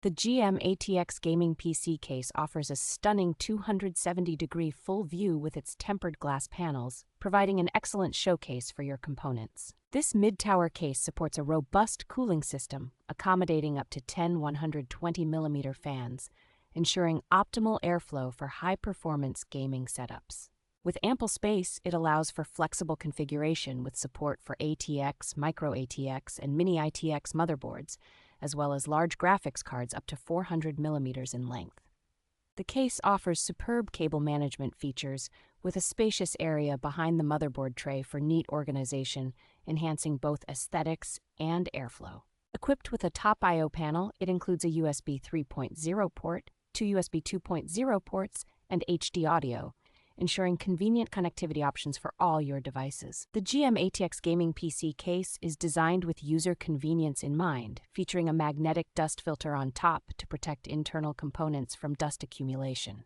The GIM ATX gaming PC case offers a stunning 270-degree full view with its tempered glass panels, providing an excellent showcase for your components. This mid-tower case supports a robust cooling system, accommodating up to 10 120mm fans, ensuring optimal airflow for high-performance gaming setups. With ample space, it allows for flexible configuration with support for ATX, Micro-ATX, and Mini-ITX motherboards, as well as large graphics cards up to 400mm in length. The case offers superb cable management features with a spacious area behind the motherboard tray for neat organization, enhancing both aesthetics and airflow. Equipped with a top I/O panel, it includes a USB 3.0 port, two USB 2.0 ports, and HD audio, ensuring convenient connectivity options for all your devices. The GIM ATX gaming PC case is designed with user convenience in mind, featuring a magnetic dust filter on top to protect internal components from dust accumulation.